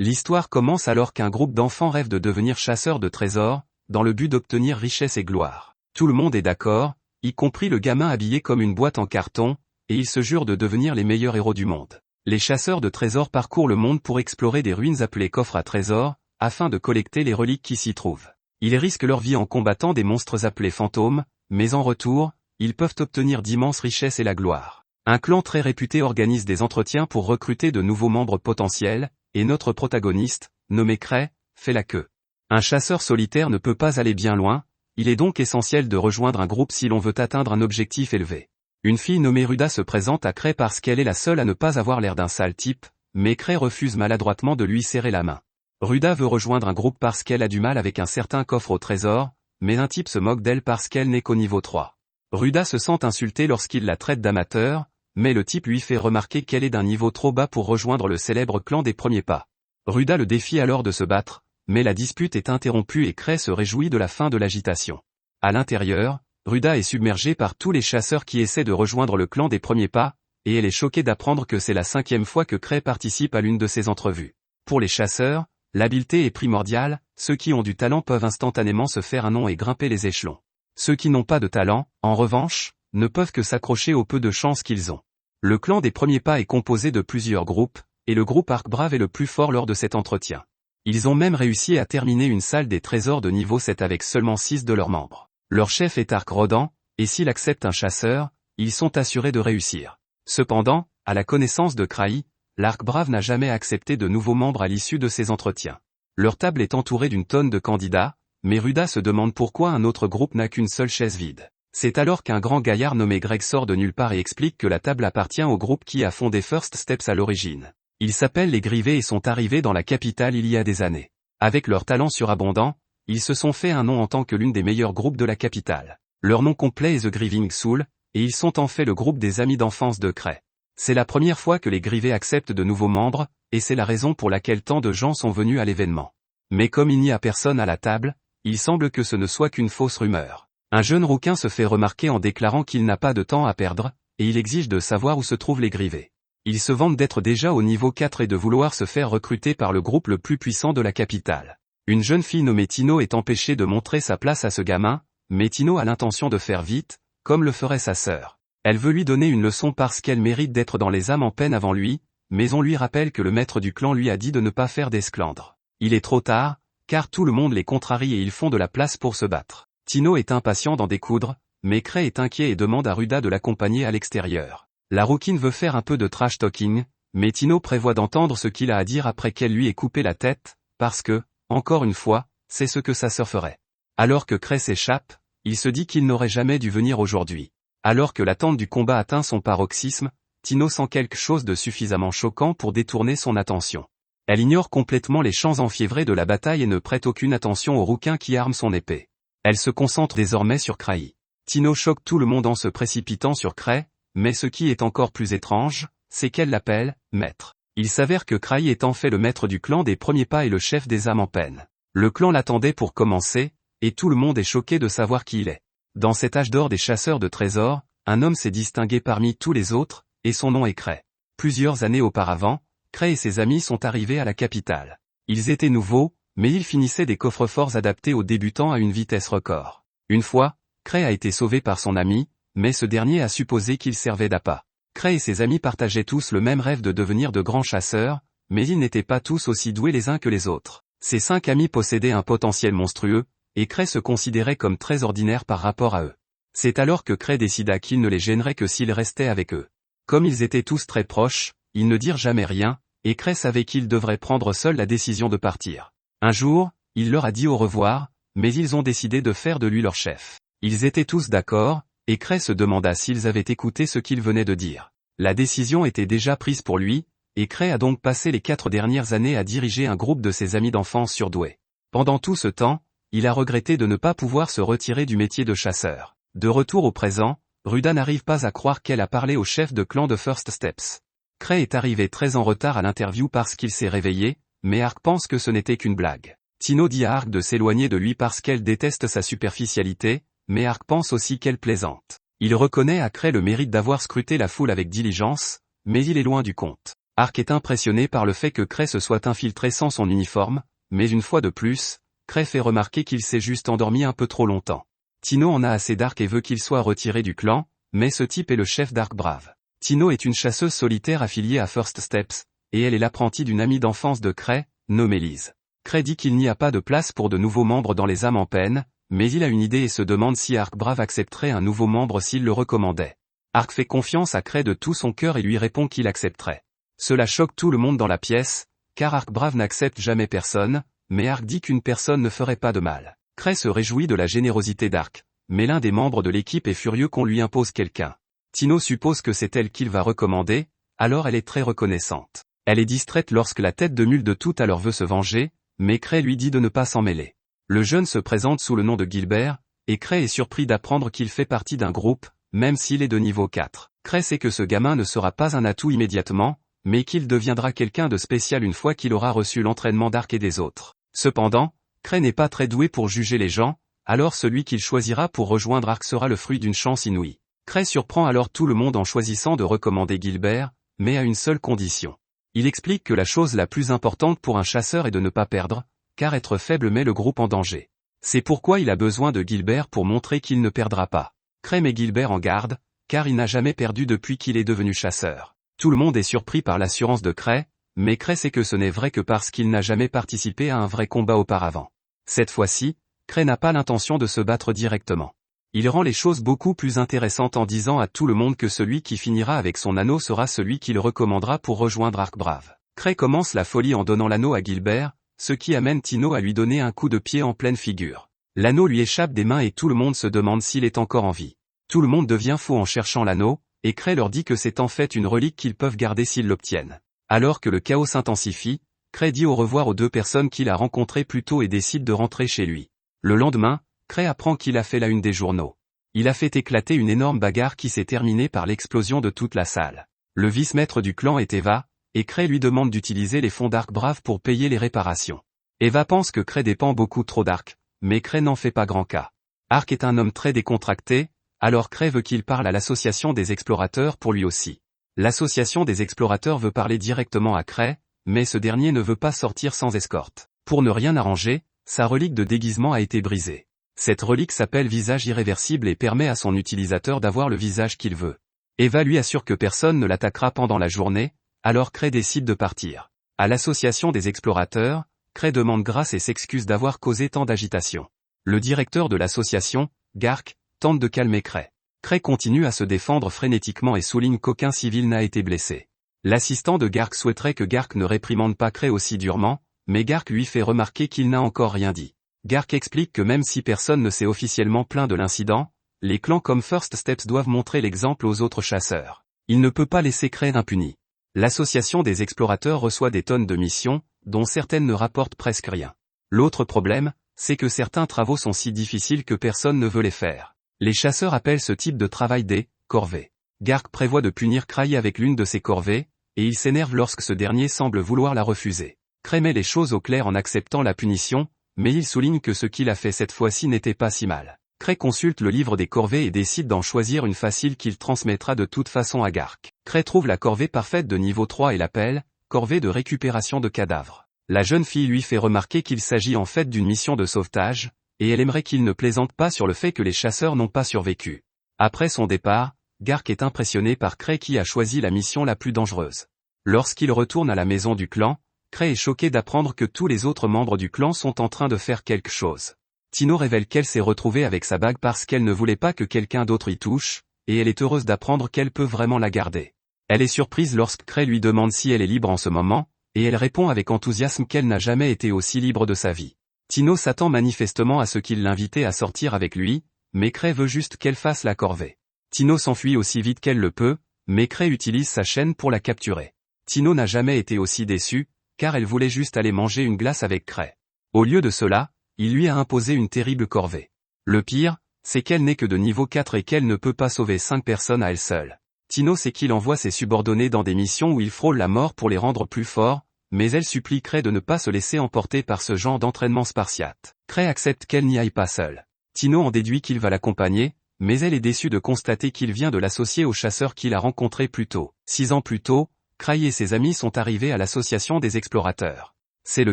L'histoire commence alors qu'un groupe d'enfants rêve de devenir chasseurs de trésors, dans le but d'obtenir richesse et gloire. Tout le monde est d'accord, y compris le gamin habillé comme une boîte en carton, et ils se jurent de devenir les meilleurs héros du monde. Les chasseurs de trésors parcourent le monde pour explorer des ruines appelées coffres à trésors, afin de collecter les reliques qui s'y trouvent. Ils risquent leur vie en combattant des monstres appelés fantômes, mais en retour, ils peuvent obtenir d'immenses richesses et la gloire. Un clan très réputé organise des entretiens pour recruter de nouveaux membres potentiels, et notre protagoniste, nommé Cray, fait la queue. Un chasseur solitaire ne peut pas aller bien loin, il est donc essentiel de rejoindre un groupe si l'on veut atteindre un objectif élevé. Une fille nommée Ruda se présente à Cray parce qu'elle est la seule à ne pas avoir l'air d'un sale type, mais Cray refuse maladroitement de lui serrer la main. Ruda veut rejoindre un groupe parce qu'elle a du mal avec un certain coffre au trésor, mais un type se moque d'elle parce qu'elle n'est qu'au niveau 3. Ruda se sent insultée lorsqu'il la traite d'amateur, mais le type lui fait remarquer qu'elle est d'un niveau trop bas pour rejoindre le célèbre clan des premiers pas. Ruda le défie alors de se battre, mais la dispute est interrompue et Cray se réjouit de la fin de l'agitation. À l'intérieur, Ruda est submergée par tous les chasseurs qui essaient de rejoindre le clan des premiers pas, et elle est choquée d'apprendre que c'est la 5e fois que Cray participe à l'une de ces entrevues. Pour les chasseurs, l'habileté est primordiale, ceux qui ont du talent peuvent instantanément se faire un nom et grimper les échelons. Ceux qui n'ont pas de talent, en revanche, ne peuvent que s'accrocher au peu de chance qu'ils ont. Le clan des premiers pas est composé de plusieurs groupes, et le groupe Arc-Brave est le plus fort lors de cet entretien. Ils ont même réussi à terminer une salle des trésors de niveau 7 avec seulement 6 de leurs membres. Leur chef est Arc-Rodent, et s'il accepte un chasseur, ils sont assurés de réussir. Cependant, à la connaissance de Cray, l'Arc-Brave n'a jamais accepté de nouveaux membres à l'issue de ces entretiens. Leur table est entourée d'une tonne de candidats, mais Ruda se demande pourquoi un autre groupe n'a qu'une seule chaise vide. C'est alors qu'un grand gaillard nommé Greg sort de nulle part et explique que la table appartient au groupe qui a fondé First Steps à l'origine. Ils s'appellent les Grivés et sont arrivés dans la capitale il y a des années. Avec leur talent surabondant, ils se sont fait un nom en tant que l'une des meilleurs groupes de la capitale. Leur nom complet est The Grieving Soul, et ils sont en fait le groupe des amis d'enfance de Cray. C'est la première fois que les Grivés acceptent de nouveaux membres, et c'est la raison pour laquelle tant de gens sont venus à l'événement. Mais comme il n'y a personne à la table, il semble que ce ne soit qu'une fausse rumeur. Un jeune rouquin se fait remarquer en déclarant qu'il n'a pas de temps à perdre, et il exige de savoir où se trouvent les Grivés. Il se vante d'être déjà au niveau 4 et de vouloir se faire recruter par le groupe le plus puissant de la capitale. Une jeune fille nommée Tino est empêchée de montrer sa place à ce gamin, mais Tino a l'intention de faire vite, comme le ferait sa sœur. Elle veut lui donner une leçon parce qu'elle mérite d'être dans les âmes en peine avant lui, mais on lui rappelle que le maître du clan lui a dit de ne pas faire d'esclandre. Il est trop tard, car tout le monde les contrarie et ils font de la place pour se battre. Tino est impatient d'en découdre, mais Cray est inquiet et demande à Ruda de l'accompagner à l'extérieur. La rouquine veut faire un peu de trash talking, mais Tino prévoit d'entendre ce qu'il a à dire après qu'elle lui ait coupé la tête, parce que, encore une fois, c'est ce que sa sœur ferait. Alors que Cray s'échappe, il se dit qu'il n'aurait jamais dû venir aujourd'hui. Alors que l'attente du combat atteint son paroxysme, Tino sent quelque chose de suffisamment choquant pour détourner son attention. Elle ignore complètement les chants enfiévrés de la bataille et ne prête aucune attention au rouquin qui arme son épée. Elle se concentre désormais sur Cray. Tino choque tout le monde en se précipitant sur Cray, mais ce qui est encore plus étrange, c'est qu'elle l'appelle « maître ». Il s'avère que Cray est en fait le maître du clan des premiers pas et le chef des âmes en peine. Le clan l'attendait pour commencer, et tout le monde est choqué de savoir qui il est. Dans cet âge d'or des chasseurs de trésors, un homme s'est distingué parmi tous les autres, et son nom est Cray. Plusieurs années auparavant, Cray et ses amis sont arrivés à la capitale. Ils étaient nouveaux, mais ils finissaient des coffres-forts adaptés aux débutants à une vitesse record. Une fois, Cray a été sauvé par son ami, mais ce dernier a supposé qu'il servait d'appât. Cray et ses amis partageaient tous le même rêve de devenir de grands chasseurs, mais ils n'étaient pas tous aussi doués les uns que les autres. Ces 5 amis possédaient un potentiel monstrueux, et Cray se considérait comme très ordinaire par rapport à eux. C'est alors que Cray décida qu'il ne les gênerait que s'il restait avec eux. Comme ils étaient tous très proches, ils ne dirent jamais rien, et Cray savait qu'il devrait prendre seul la décision de partir. Un jour, il leur a dit au revoir, mais ils ont décidé de faire de lui leur chef. Ils étaient tous d'accord, et Cray se demanda s'ils avaient écouté ce qu'il venait de dire. La décision était déjà prise pour lui, et Cray a donc passé les 4 dernières années à diriger un groupe de ses amis d'enfance surdoués. Pendant tout ce temps, il a regretté de ne pas pouvoir se retirer du métier de chasseur. De retour au présent, Ruda n'arrive pas à croire qu'elle a parlé au chef de clan de First Steps. Cray est arrivé très en retard à l'interview parce qu'il s'est réveillé, mais Arc pense que ce n'était qu'une blague. Tino dit à Arc de s'éloigner de lui parce qu'elle déteste sa superficialité, mais Arc pense aussi qu'elle plaisante. Il reconnaît à Cray le mérite d'avoir scruté la foule avec diligence, mais il est loin du compte. Ark est impressionné par le fait que Cray se soit infiltré sans son uniforme, mais une fois de plus, Cray fait remarquer qu'il s'est juste endormi un peu trop longtemps. Tino en a assez d'Ark et veut qu'il soit retiré du clan, mais ce type est le chef d'Ark Brave. Tino est une chasseuse solitaire affiliée à First Steps, et elle est l'apprentie d'une amie d'enfance de Cray, nommée Liz. Cray dit qu'il n'y a pas de place pour de nouveaux membres dans les âmes en peine, mais il a une idée et se demande si Ark Brave accepterait un nouveau membre s'il le recommandait. Ark fait confiance à Cray de tout son cœur et lui répond qu'il accepterait. Cela choque tout le monde dans la pièce, car Ark Brave n'accepte jamais personne, mais Ark dit qu'une personne ne ferait pas de mal. Cray se réjouit de la générosité d'Ark, mais l'un des membres de l'équipe est furieux qu'on lui impose quelqu'un. Tino suppose que c'est elle qu'il va recommander, alors elle est très reconnaissante. Elle est distraite lorsque la tête de mule de tout à l'heure veut se venger, mais Cray lui dit de ne pas s'en mêler. Le jeune se présente sous le nom de Gilbert, et Cray est surpris d'apprendre qu'il fait partie d'un groupe, même s'il est de niveau 4. Cray sait que ce gamin ne sera pas un atout immédiatement, mais qu'il deviendra quelqu'un de spécial une fois qu'il aura reçu l'entraînement d'Ark et des autres. Cependant, Cray n'est pas très doué pour juger les gens, alors celui qu'il choisira pour rejoindre Ark sera le fruit d'une chance inouïe. Cray surprend alors tout le monde en choisissant de recommander Gilbert, mais à une seule condition. Il explique que la chose la plus importante pour un chasseur est de ne pas perdre, car être faible met le groupe en danger. C'est pourquoi il a besoin de Gilbert pour montrer qu'il ne perdra pas. Cray met Gilbert en garde, car il n'a jamais perdu depuis qu'il est devenu chasseur. Tout le monde est surpris par l'assurance de Cray, mais Cray sait que ce n'est vrai que parce qu'il n'a jamais participé à un vrai combat auparavant. Cette fois-ci, Cray n'a pas l'intention de se battre directement. Il rend les choses beaucoup plus intéressantes en disant à tout le monde que celui qui finira avec son anneau sera celui qu'il recommandera pour rejoindre Ark Brave. Cray commence la folie en donnant l'anneau à Gilbert, ce qui amène Tino à lui donner un coup de pied en pleine figure. L'anneau lui échappe des mains et tout le monde se demande s'il est encore en vie. Tout le monde devient fou en cherchant l'anneau, et Cray leur dit que c'est en fait une relique qu'ils peuvent garder s'ils l'obtiennent. Alors que le chaos s'intensifie, Cray dit au revoir aux 2 personnes qu'il a rencontrées plus tôt et décide de rentrer chez lui. Le lendemain, Cray apprend qu'il a fait la une des journaux. Il a fait éclater une énorme bagarre qui s'est terminée par l'explosion de toute la salle. Le vice-maître du clan est Eva, et Cray lui demande d'utiliser les fonds d'Ark Brave pour payer les réparations. Eva pense que Cray dépend beaucoup trop d'Ark, mais Cray n'en fait pas grand cas. Ark est un homme très décontracté, alors Cray veut qu'il parle à l'association des explorateurs pour lui aussi. L'association des explorateurs veut parler directement à Cray, mais ce dernier ne veut pas sortir sans escorte. Pour ne rien arranger, sa relique de déguisement a été brisée. Cette relique s'appelle visage irréversible et permet à son utilisateur d'avoir le visage qu'il veut. Eva lui assure que personne ne l'attaquera pendant la journée, alors Cray décide de partir. À l'association des explorateurs, Cray demande grâce et s'excuse d'avoir causé tant d'agitation. Le directeur de l'association, Gark, tente de calmer Cray. Cray continue à se défendre frénétiquement et souligne qu'aucun civil n'a été blessé. L'assistant de Gark souhaiterait que Gark ne réprimande pas Cray aussi durement, mais Gark lui fait remarquer qu'il n'a encore rien dit. Gark explique que même si personne ne s'est officiellement plaint de l'incident, les clans comme First Steps doivent montrer l'exemple aux autres chasseurs. Il ne peut pas laisser Cray impuni. L'association des explorateurs reçoit des tonnes de missions, dont certaines ne rapportent presque rien. L'autre problème, c'est que certains travaux sont si difficiles que personne ne veut les faire. Les chasseurs appellent ce type de travail des corvées. Gark prévoit de punir Cray avec l'une de ses corvées, et il s'énerve lorsque ce dernier semble vouloir la refuser. Cray met les choses au clair en acceptant la punition, mais il souligne que ce qu'il a fait cette fois-ci n'était pas si mal. Cray consulte le livre des corvées et décide d'en choisir une facile qu'il transmettra de toute façon à Gark. Cray trouve la corvée parfaite de niveau 3 et l'appelle corvée de récupération de cadavres. La jeune fille lui fait remarquer qu'il s'agit en fait d'une mission de sauvetage, et elle aimerait qu'il ne plaisante pas sur le fait que les chasseurs n'ont pas survécu. Après son départ, Gark est impressionné par Cray qui a choisi la mission la plus dangereuse. Lorsqu'il retourne à la maison du clan, Cray est choqué d'apprendre que tous les autres membres du clan sont en train de faire quelque chose. Tino révèle qu'elle s'est retrouvée avec sa bague parce qu'elle ne voulait pas que quelqu'un d'autre y touche, et elle est heureuse d'apprendre qu'elle peut vraiment la garder. Elle est surprise lorsque Cray lui demande si elle est libre en ce moment, et elle répond avec enthousiasme qu'elle n'a jamais été aussi libre de sa vie. Tino s'attend manifestement à ce qu'il l'invitait à sortir avec lui, mais Cray veut juste qu'elle fasse la corvée. Tino s'enfuit aussi vite qu'elle le peut, mais Cray utilise sa chaîne pour la capturer. Tino n'a jamais été aussi déçu, car elle voulait juste aller manger une glace avec Cray. Au lieu de cela, il lui a imposé une terrible corvée. Le pire, c'est qu'elle n'est que de niveau 4 et qu'elle ne peut pas sauver 5 personnes à elle seule. Tino sait qu'il envoie ses subordonnés dans des missions où il frôle la mort pour les rendre plus forts, mais elle supplie Cray de ne pas se laisser emporter par ce genre d'entraînement spartiate. Cray accepte qu'elle n'y aille pas seule. Tino en déduit qu'il va l'accompagner, mais elle est déçue de constater qu'il vient de l'associer au chasseur qu'il a rencontré plus tôt. 6 ans plus tôt, Cray et ses amis sont arrivés à l'association des explorateurs. C'est le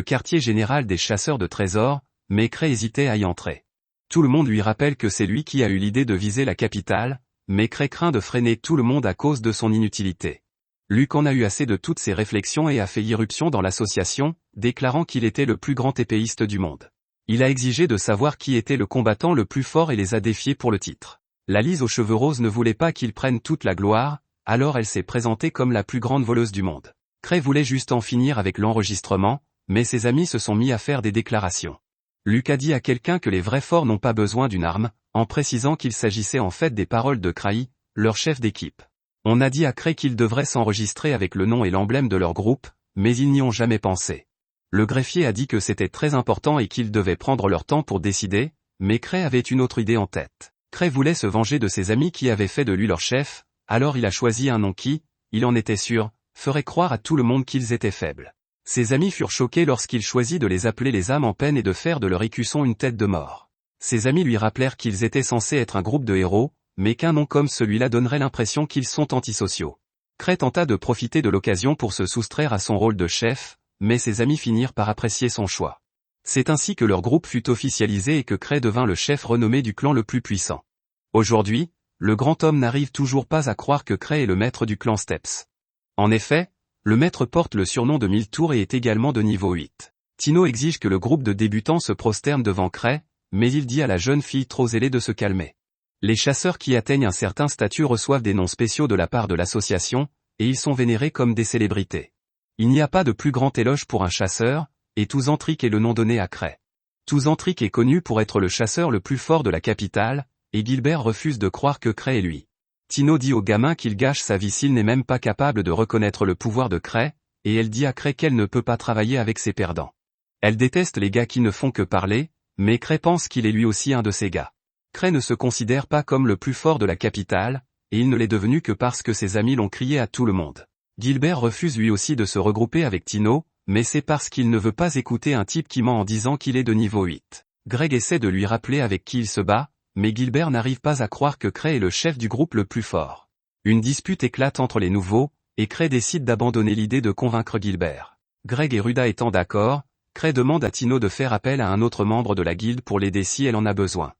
quartier général des chasseurs de trésors, mais Cray hésitait à y entrer. Tout le monde lui rappelle que c'est lui qui a eu l'idée de viser la capitale, mais Cray craint de freiner tout le monde à cause de son inutilité. Luke en a eu assez de toutes ces réflexions et a fait irruption dans l'association, déclarant qu'il était le plus grand épéiste du monde. Il a exigé de savoir qui était le combattant le plus fort et les a défiés pour le titre. La Lise aux cheveux roses ne voulait pas qu'il prenne toute la gloire, alors elle s'est présentée comme la plus grande voleuse du monde. Cray voulait juste en finir avec l'enregistrement, mais ses amis se sont mis à faire des déclarations. Luke a dit à quelqu'un que les vrais forts n'ont pas besoin d'une arme, en précisant qu'il s'agissait en fait des paroles de Cray, leur chef d'équipe. On a dit à Cray qu'ils devraient s'enregistrer avec le nom et l'emblème de leur groupe, mais ils n'y ont jamais pensé. Le greffier a dit que c'était très important et qu'ils devaient prendre leur temps pour décider, mais Cray avait une autre idée en tête. Cray voulait se venger de ses amis qui avaient fait de lui leur chef, alors il a choisi un nom qui, il en était sûr, ferait croire à tout le monde qu'ils étaient faibles. Ses amis furent choqués lorsqu'il choisit de les appeler les âmes en peine et de faire de leur écusson une tête de mort. Ses amis lui rappelèrent qu'ils étaient censés être un groupe de héros, mais qu'un nom comme celui-là donnerait l'impression qu'ils sont antisociaux. Cray tenta de profiter de l'occasion pour se soustraire à son rôle de chef, mais ses amis finirent par apprécier son choix. C'est ainsi que leur groupe fut officialisé et que Cray devint le chef renommé du clan le plus puissant. Aujourd'hui, le grand homme n'arrive toujours pas à croire que Cray est le maître du clan Steps. En effet, le maître porte le surnom de 1000 tours et est également de niveau 8. Tino exige que le groupe de débutants se prosterne devant Cray, mais il dit à la jeune fille trop zélée de se calmer. Les chasseurs qui atteignent un certain statut reçoivent des noms spéciaux de la part de l'association, et ils sont vénérés comme des célébrités. Il n'y a pas de plus grand éloge pour un chasseur, et Touzantric est le nom donné à Cray. Touzantric est connu pour être le chasseur le plus fort de la capitale, et Gilbert refuse de croire que Cray est lui. Tino dit au gamin qu'il gâche sa vie s'il n'est même pas capable de reconnaître le pouvoir de Cray, et elle dit à Cray qu'elle ne peut pas travailler avec ses perdants. Elle déteste les gars qui ne font que parler, mais Cray pense qu'il est lui aussi un de ces gars. Cray ne se considère pas comme le plus fort de la capitale, et il ne l'est devenu que parce que ses amis l'ont crié à tout le monde. Gilbert refuse lui aussi de se regrouper avec Tino, mais c'est parce qu'il ne veut pas écouter un type qui ment en disant qu'il est de niveau 8. Greg essaie de lui rappeler avec qui il se bat, mais Gilbert n'arrive pas à croire que Cray est le chef du groupe le plus fort. Une dispute éclate entre les nouveaux, et Cray décide d'abandonner l'idée de convaincre Gilbert. Greg et Ruda étant d'accord, Cray demande à Tino de faire appel à un autre membre de la guilde pour l'aider si elle en a besoin.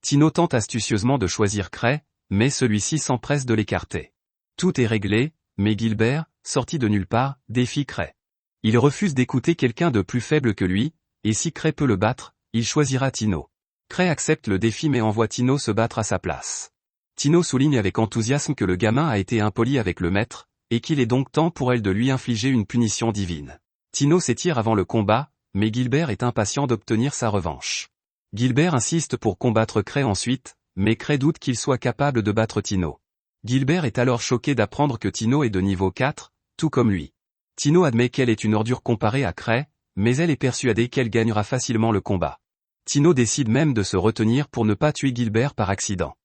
Tino tente astucieusement de choisir Cray, mais celui-ci s'empresse de l'écarter. Tout est réglé, mais Gilbert, sorti de nulle part, défie Cray. Il refuse d'écouter quelqu'un de plus faible que lui, et si Cray peut le battre, il choisira Tino. Cray accepte le défi mais envoie Tino se battre à sa place. Tino souligne avec enthousiasme que le gamin a été impoli avec le maître, et qu'il est donc temps pour elle de lui infliger une punition divine. Tino s'étire avant le combat, mais Gilbert est impatient d'obtenir sa revanche. Gilbert insiste pour combattre Cray ensuite, mais Cray doute qu'il soit capable de battre Tino. Gilbert est alors choqué d'apprendre que Tino est de niveau 4, tout comme lui. Tino admet qu'elle est une ordure comparée à Cray, mais elle est persuadée qu'elle gagnera facilement le combat. Tino décide même de se retenir pour ne pas tuer Gilbert par accident.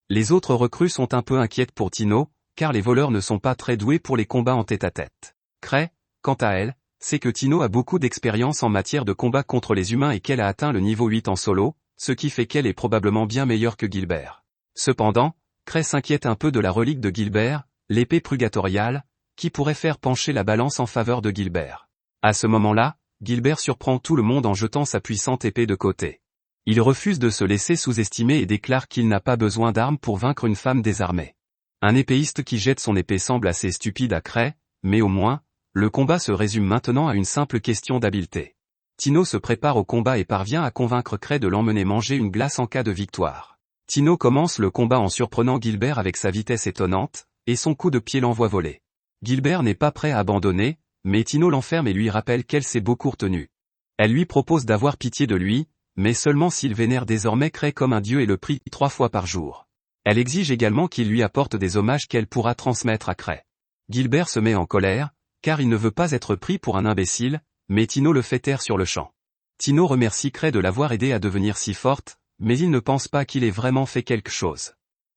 Les autres recrues sont un peu inquiètes pour Tino, car les voleurs ne sont pas très doués pour les combats en tête-à-tête. Cray, quant à elle, sait que Tino a beaucoup d'expérience en matière de combat contre les humains et qu'elle a atteint le niveau 8 en solo, ce qui fait qu'elle est probablement bien meilleure que Gilbert. Cependant, Cray s'inquiète un peu de la relique de Gilbert, l'épée purgatoriale, qui pourrait faire pencher la balance en faveur de Gilbert. À ce moment-là, Gilbert surprend tout le monde en jetant sa puissante épée de côté. Il refuse de se laisser sous-estimer et déclare qu'il n'a pas besoin d'armes pour vaincre une femme désarmée. Un épéiste qui jette son épée semble assez stupide à Cray, mais au moins, le combat se résume maintenant à une simple question d'habileté. Tino se prépare au combat et parvient à convaincre Cray de l'emmener manger une glace en cas de victoire. Tino commence le combat en surprenant Gilbert avec sa vitesse étonnante, et son coup de pied l'envoie voler. Gilbert n'est pas prêt à abandonner, mais Tino l'enferme et lui rappelle qu'elle s'est beaucoup retenue. Elle lui propose d'avoir pitié de lui, mais seulement s'il vénère désormais Cray comme un dieu et le prie 3 fois par jour. Elle exige également qu'il lui apporte des hommages qu'elle pourra transmettre à Cray. Gilbert se met en colère, car il ne veut pas être pris pour un imbécile, mais Tino le fait taire sur le champ. Tino remercie Cray de l'avoir aidé à devenir si forte, mais il ne pense pas qu'il ait vraiment fait quelque chose.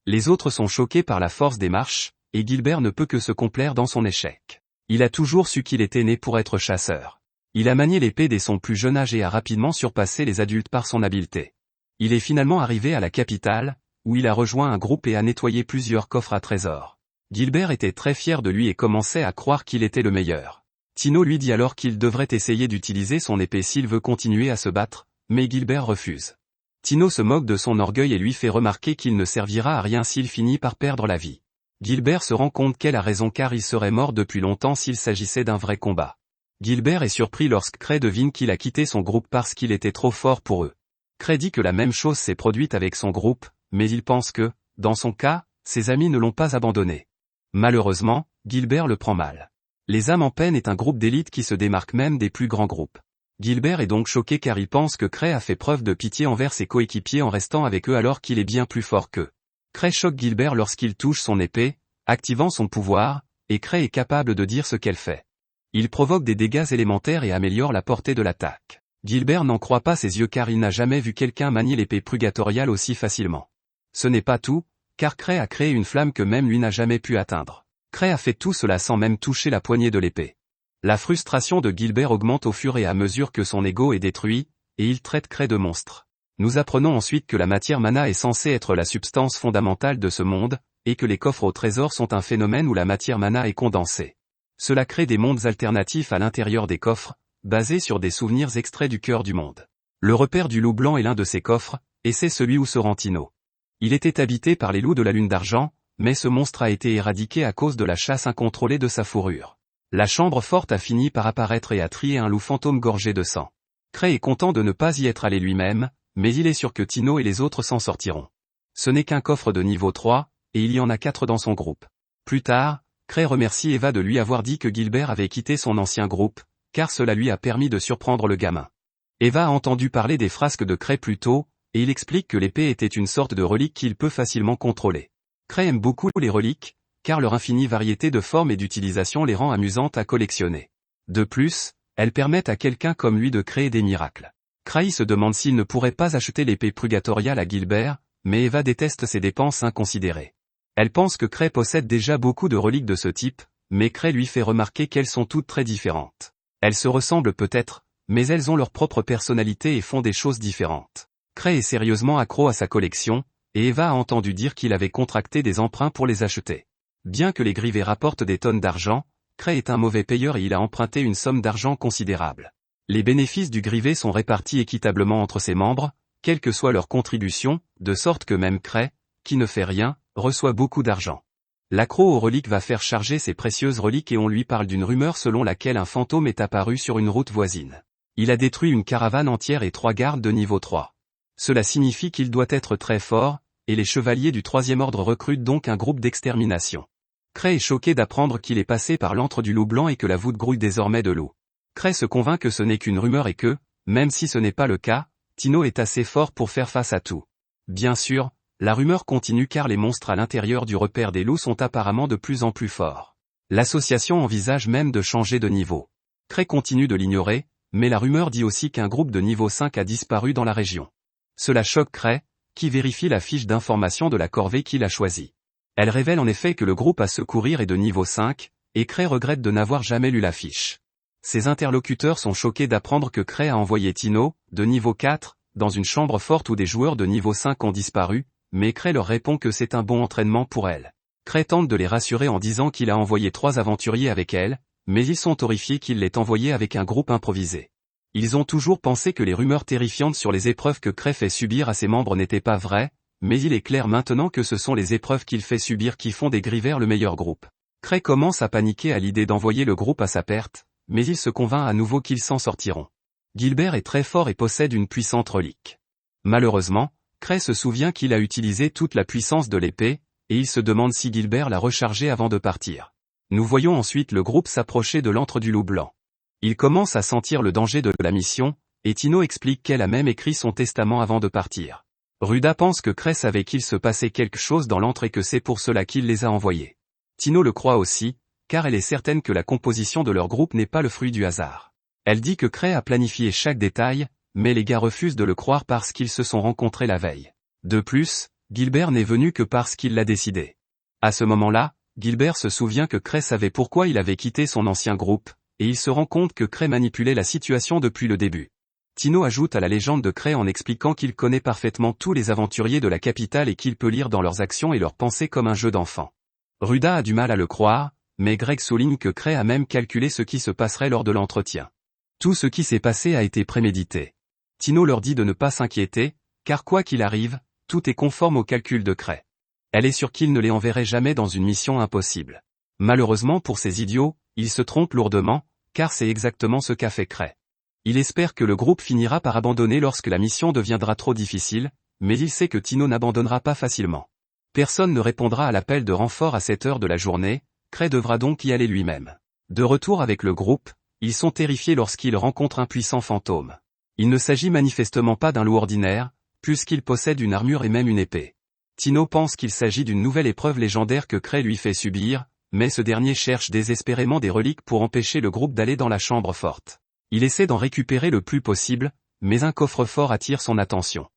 Les autres sont choqués par la force des marches, et Gilbert ne peut que se complaire dans son échec. Il a toujours su qu'il était né pour être chasseur. Il a manié l'épée dès son plus jeune âge et a rapidement surpassé les adultes par son habileté. Il est finalement arrivé à la capitale, où il a rejoint un groupe et a nettoyé plusieurs coffres à trésors. Gilbert était très fier de lui et commençait à croire qu'il était le meilleur. Tino lui dit alors qu'il devrait essayer d'utiliser son épée s'il veut continuer à se battre, mais Gilbert refuse. Tino se moque de son orgueil et lui fait remarquer qu'il ne servira à rien s'il finit par perdre la vie. Gilbert se rend compte qu'elle a raison car il serait mort depuis longtemps s'il s'agissait d'un vrai combat. Gilbert est surpris lorsque Cray devine qu'il a quitté son groupe parce qu'il était trop fort pour eux. Cray dit que la même chose s'est produite avec son groupe, mais il pense que, dans son cas, ses amis ne l'ont pas abandonné. Malheureusement, Gilbert le prend mal. Les âmes en peine est un groupe d'élite qui se démarque même des plus grands groupes. Gilbert est donc choqué car il pense que Cray a fait preuve de pitié envers ses coéquipiers en restant avec eux alors qu'il est bien plus fort qu'eux. Cray choque Gilbert lorsqu'il touche son épée, activant son pouvoir, et Cray est capable de dire ce qu'elle fait. Il provoque des dégâts élémentaires et améliore la portée de l'attaque. Gilbert n'en croit pas ses yeux car il n'a jamais vu quelqu'un manier l'épée purgatoriale aussi facilement. Ce n'est pas tout, car Cray a créé une flamme que même lui n'a jamais pu atteindre. Cray a fait tout cela sans même toucher la poignée de l'épée. La frustration de Gilbert augmente au fur et à mesure que son ego est détruit, et il traite Cray de monstre. Nous apprenons ensuite que la matière mana est censée être la substance fondamentale de ce monde, et que les coffres au trésor sont un phénomène où la matière mana est condensée. Cela crée des mondes alternatifs à l'intérieur des coffres, basés sur des souvenirs extraits du cœur du monde. Le repère du loup blanc est l'un de ces coffres, et c'est celui où se rend Tino. Il était habité par les loups de la lune d'argent, mais ce monstre a été éradiqué à cause de la chasse incontrôlée de sa fourrure. La chambre forte a fini par apparaître et a trié un loup fantôme gorgé de sang. Cray est content de ne pas y être allé lui-même, mais il est sûr que Tino et les autres s'en sortiront. Ce n'est qu'un coffre de niveau 3, et il y en a 4 dans son groupe. Plus tard, Cray remercie Eva de lui avoir dit que Gilbert avait quitté son ancien groupe, car cela lui a permis de surprendre le gamin. Eva a entendu parler des frasques de Cray plus tôt, et il explique que l'épée était une sorte de relique qu'il peut facilement contrôler. Cray aime beaucoup les reliques, car leur infinie variété de formes et d'utilisation les rend amusantes à collectionner. De plus, elles permettent à quelqu'un comme lui de créer des miracles. Cray se demande s'il ne pourrait pas acheter l'épée purgatoriale à Gilbert, mais Eva déteste ces dépenses inconsidérées. Elle pense que Cray possède déjà beaucoup de reliques de ce type, mais Cray lui fait remarquer qu'elles sont toutes très différentes. Elles se ressemblent peut-être, mais elles ont leur propre personnalité et font des choses différentes. Cray est sérieusement accro à sa collection, et Eva a entendu dire qu'il avait contracté des emprunts pour les acheter. Bien que les grivets rapportent des tonnes d'argent, Cray est un mauvais payeur et il a emprunté une somme d'argent considérable. Les bénéfices du grivet sont répartis équitablement entre ses membres, quelle que soit leur contribution, de sorte que même Cray, qui ne fait rien, reçoit beaucoup d'argent. L'accro aux reliques va faire charger ses précieuses reliques et on lui parle d'une rumeur selon laquelle un fantôme est apparu sur une route voisine. Il a détruit une caravane entière et 3 gardes de niveau 3. Cela signifie qu'il doit être très fort, et les chevaliers du 3e ordre recrutent donc un groupe d'extermination. Cray est choqué d'apprendre qu'il est passé par l'antre du loup blanc et que la voûte grouille désormais de l'eau. Cray se convainc que ce n'est qu'une rumeur et que, même si ce n'est pas le cas, Tino est assez fort pour faire face à tout. Bien sûr, la rumeur continue car les monstres à l'intérieur du repère des loups sont apparemment de plus en plus forts. L'association envisage même de changer de niveau. Cray continue de l'ignorer, mais la rumeur dit aussi qu'un groupe de niveau 5 a disparu dans la région. Cela choque Cray, qui vérifie la fiche d'information de la corvée qu'il a choisie. Elle révèle en effet que le groupe à secourir est de niveau 5, et Cray regrette de n'avoir jamais lu la fiche. Ses interlocuteurs sont choqués d'apprendre que Cray a envoyé Tino, de niveau 4, dans une chambre forte où des joueurs de niveau 5 ont disparu, mais Cray leur répond que c'est un bon entraînement pour elle. Cray tente de les rassurer en disant qu'il a envoyé 3 aventuriers avec elle, mais ils sont horrifiés qu'il l'ait envoyé avec un groupe improvisé. Ils ont toujours pensé que les rumeurs terrifiantes sur les épreuves que Cray fait subir à ses membres n'étaient pas vraies, mais il est clair maintenant que ce sont les épreuves qu'il fait subir qui font des Grivers le meilleur groupe. Cray commence à paniquer à l'idée d'envoyer le groupe à sa perte, mais il se convainc à nouveau qu'ils s'en sortiront. Gilbert est très fort et possède une puissante relique. Malheureusement, Cray se souvient qu'il a utilisé toute la puissance de l'épée, et il se demande si Gilbert l'a rechargée avant de partir. Nous voyons ensuite le groupe s'approcher de l'antre du loup blanc. Il commence à sentir le danger de la mission, et Tino explique qu'elle a même écrit son testament avant de partir. Ruda pense que Cray savait qu'il se passait quelque chose dans l'antre et que c'est pour cela qu'il les a envoyés. Tino le croit aussi, car elle est certaine que la composition de leur groupe n'est pas le fruit du hasard. Elle dit que Cray a planifié chaque détail, mais les gars refusent de le croire parce qu'ils se sont rencontrés la veille. De plus, Gilbert n'est venu que parce qu'il l'a décidé. À ce moment-là, Gilbert se souvient que Cray savait pourquoi il avait quitté son ancien groupe, et il se rend compte que Cray manipulait la situation depuis le début. Tino ajoute à la légende de Cray en expliquant qu'il connaît parfaitement tous les aventuriers de la capitale et qu'il peut lire dans leurs actions et leurs pensées comme un jeu d'enfant. Ruda a du mal à le croire, mais Greg souligne que Cray a même calculé ce qui se passerait lors de l'entretien. Tout ce qui s'est passé a été prémédité. Tino leur dit de ne pas s'inquiéter, car quoi qu'il arrive, tout est conforme au calcul de Cray. Elle est sûre qu'il ne les enverrait jamais dans une mission impossible. Malheureusement pour ces idiots, ils se trompent lourdement, car c'est exactement ce qu'a fait Cray. Il espère que le groupe finira par abandonner lorsque la mission deviendra trop difficile, mais il sait que Tino n'abandonnera pas facilement. Personne ne répondra à l'appel de renfort à cette heure de la journée, Cray devra donc y aller lui-même. De retour avec le groupe, ils sont terrifiés lorsqu'ils rencontrent un puissant fantôme. Il ne s'agit manifestement pas d'un loup ordinaire, puisqu'il possède une armure et même une épée. Tino pense qu'il s'agit d'une nouvelle épreuve légendaire que Cray lui fait subir, mais ce dernier cherche désespérément des reliques pour empêcher le groupe d'aller dans la chambre forte. Il essaie d'en récupérer le plus possible, mais un coffre-fort attire son attention.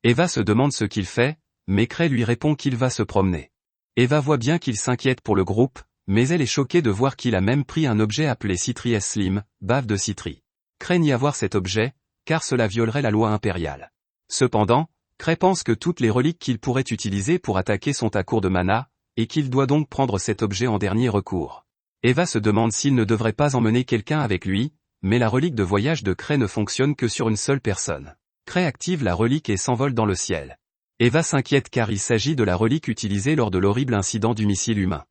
Eva se demande ce qu'il fait, mais Cray lui répond qu'il va se promener. Eva voit bien qu'il s'inquiète pour le groupe, mais elle est choquée de voir qu'il a même pris un objet appelé Citri S Slim, bave de Citri. Cray nie avoir cet objet, car cela violerait la loi impériale. Cependant, Cray pense que toutes les reliques qu'il pourrait utiliser pour attaquer sont à court de mana, et qu'il doit donc prendre cet objet en dernier recours. Eva se demande s'il ne devrait pas emmener quelqu'un avec lui, mais la relique de voyage de Cray ne fonctionne que sur une seule personne. Cray active la relique et s'envole dans le ciel. Eva s'inquiète car il s'agit de la relique utilisée lors de l'horrible incident du missile humain.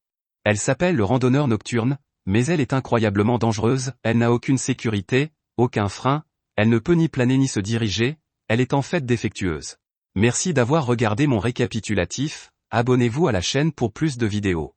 Elle s'appelle le randonneur nocturne, mais elle est incroyablement dangereuse, elle n'a aucune sécurité, aucun frein, elle ne peut ni planer ni se diriger, elle est en fait défectueuse. Merci d'avoir regardé mon récapitulatif, abonnez-vous à la chaîne pour plus de vidéos.